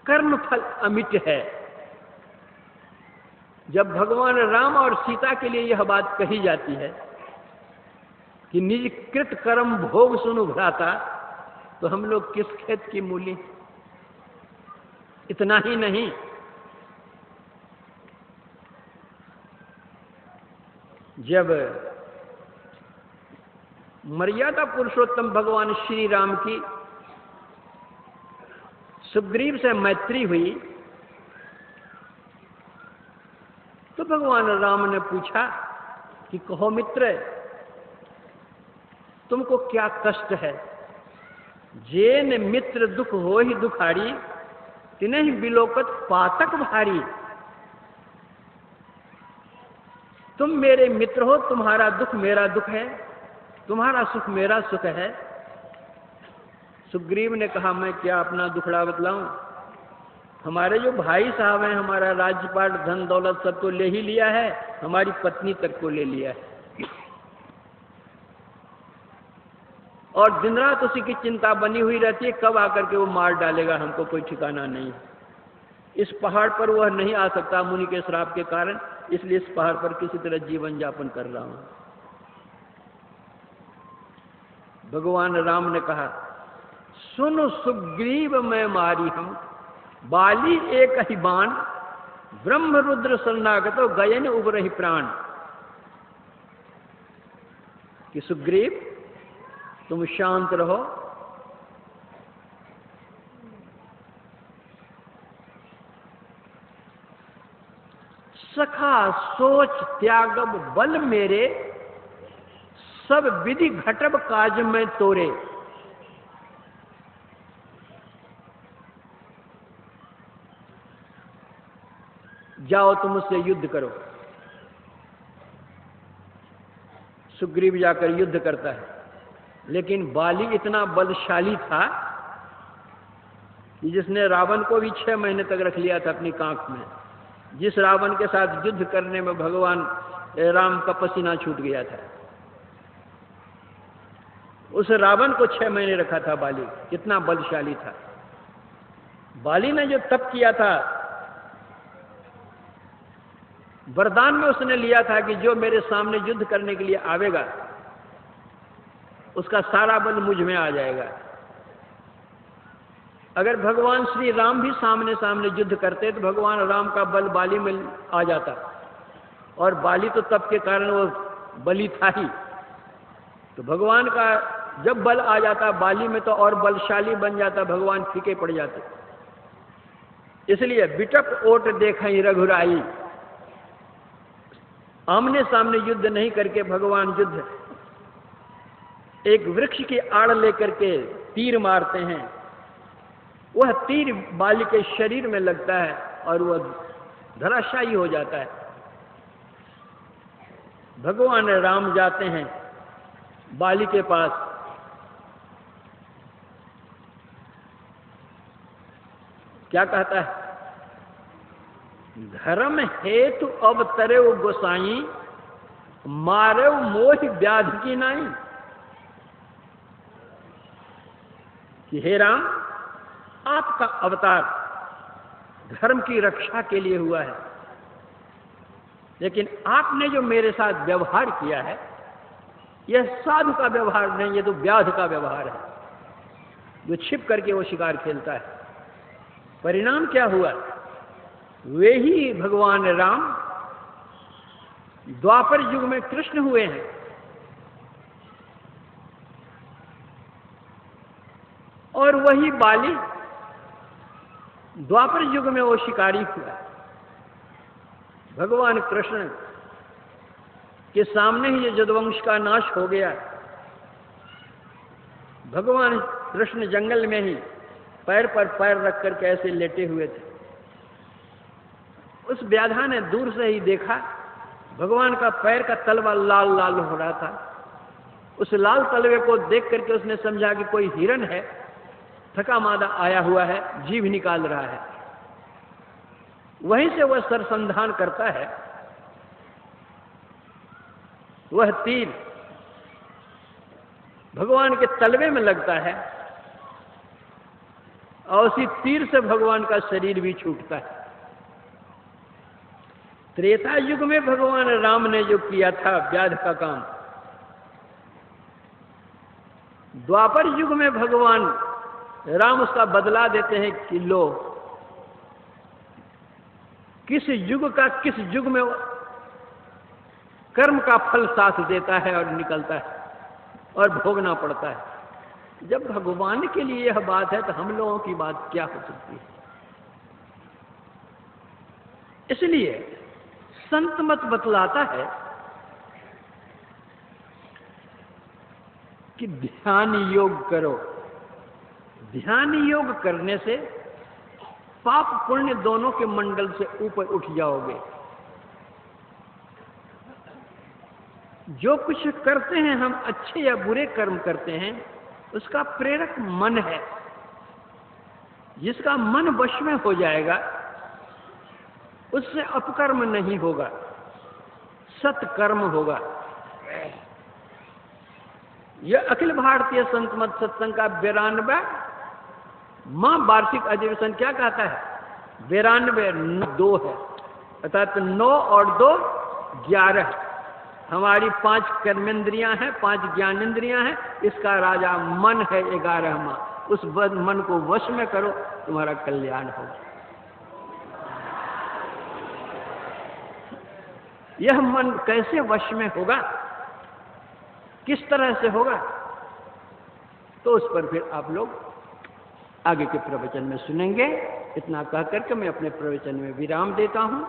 कर्म फल अमिट है। जब भगवान राम और सीता के लिए यह बात कही जाती है कि निज कृत कर्म भोग सुनु भ्राता, तो हम लोग किस खेत की मूली। इतना ही नहीं, जब मर्यादा पुरुषोत्तम भगवान श्री राम की सुग्रीव से मैत्री हुई, तो भगवान राम ने पूछा कि कहो मित्र, तुमको क्या कष्ट है। जेन मित्र दुख हो ही दुखारी, तिन्हि बिलोकत पातक भारी। तुम मेरे मित्र हो, तुम्हारा दुख मेरा दुख है, तुम्हारा सुख मेरा सुख है। सुग्रीव ने कहा, मैं क्या अपना दुखड़ा बतलाऊं। हमारे जो भाई साहब हैं, हमारा राज्यपाट धन दौलत सब तो ले ही लिया है, हमारी पत्नी तक को ले लिया है, और दिन रात उसी की चिंता बनी हुई रहती है, कब आकर के वो मार डालेगा हमको, कोई ठिकाना नहीं। इस पहाड़ पर वह नहीं आ सकता मुनि के श्राप के कारण, इसलिए इस पहाड़ पर किसी तरह जीवन यापन कर रहा हूं। भगवान राम ने कहा, सुन सुग्रीव मैं मारी हम, बाली एक ही बाण, ब्रह्म रुद्र शरणागतो गयन उबरहि प्राण। कि सुग्रीव तुम शांत रहो, सखा सोच त्यागब बल मेरे, सब विधि घटब काज में तोरे। जाओ तुम उससे युद्ध करो। सुग्रीव जाकर युद्ध करता है, लेकिन बाली इतना बलशाली था कि जिसने रावण को भी 6 महीने तक रख लिया था अपनी कांख में। जिस रावण के साथ युद्ध करने में भगवान राम का पसीना छूट गया था, उस रावण को 6 महीने रखा था बाली। कितना बलशाली था। बाली ने जो तप किया था, वरदान में उसने लिया था कि जो मेरे सामने युद्ध करने के लिए आवेगा, उसका सारा बल मुझ में आ जाएगा। अगर भगवान श्री राम भी सामने सामने युद्ध करते तो भगवान राम का बल बाली में आ जाता, और बाली तो तप के कारण वो बली था ही। तो भगवान का जब बल आ जाता बाली में, तो और बलशाली बन जाता, भगवान फीके पड़ जाते। इसलिए बिटप ओट देखई रघुराई, आमने सामने युद्ध नहीं करके भगवान युद्ध एक वृक्ष की आड़ लेकर के तीर मारते हैं। वह तीर बाली के शरीर में लगता है और वह धराशायी हो जाता है। भगवान राम जाते हैं बाली के पास, क्या कहता है, धर्म हेतु अवतरे गोसाई, मारे मोह व्याध की नाई। कि हे राम, आपका अवतार धर्म की रक्षा के लिए हुआ है, लेकिन आपने जो मेरे साथ व्यवहार किया है, यह साधु का व्यवहार नहीं, यह तो व्याध का व्यवहार है, जो छिप करके वो शिकार खेलता है। परिणाम क्या हुआ? वे ही भगवान राम द्वापर युग में कृष्ण हुए हैं, और वही बाली द्वापर युग में वो शिकारी हुआ। भगवान कृष्ण के सामने ही ये यदुवंश का नाश हो गया। भगवान कृष्ण जंगल में ही पैर पर पैर रख करके ऐसे लेटे हुए थे। उस व्याधा ने दूर से ही देखा, भगवान का पैर का तलवा लाल लाल हो रहा था। उस लाल तलवे को देख करके उसने समझा कि कोई हिरण है, थका मादा आया हुआ है, जीभ निकाल रहा है। वहीं से वह सरसंधान करता है। वह तीर भगवान के तलवे में लगता है और उसी तीर से भगवान का शरीर भी छूटता है। त्रेता युग में भगवान राम ने जो किया था व्याध का काम, द्वापर युग में भगवान राम उसका बदला देते हैं कि लो, किस युग का किस युग में कर्म का फल साथ देता है और निकलता है और भोगना पड़ता है। जब भगवान के लिए यह बात है तो हम लोगों की बात क्या हो सकती है? इसलिए संत मत बतलाता है कि ध्यान योग करो। ध्यान योग करने से पाप पुण्य दोनों के मंडल से ऊपर उठ जाओगे। जो कुछ करते हैं हम, अच्छे या बुरे कर्म करते हैं, उसका प्रेरक मन है। जिसका मन वश में हो जाएगा उससे अपकर्म नहीं होगा, सत्कर्म होगा। यह अखिल भारतीय संत मत सत्संग का 92वां वार्षिक अधिवेशन क्या कहता है? 92 है, अर्थात 9 और 2 11। हमारी 5 कर्मेंद्रियां हैं, 5 ज्ञानेंद्रियां हैं, इसका राजा मन है 11वां। उस मन को वश में करो, तुम्हारा कल्याण होगा। यह मन कैसे वश में होगा, किस तरह से होगा, तो उस पर फिर आप लोग आगे के प्रवचन में सुनेंगे। इतना कह करके मैं अपने प्रवचन में विराम देता हूं।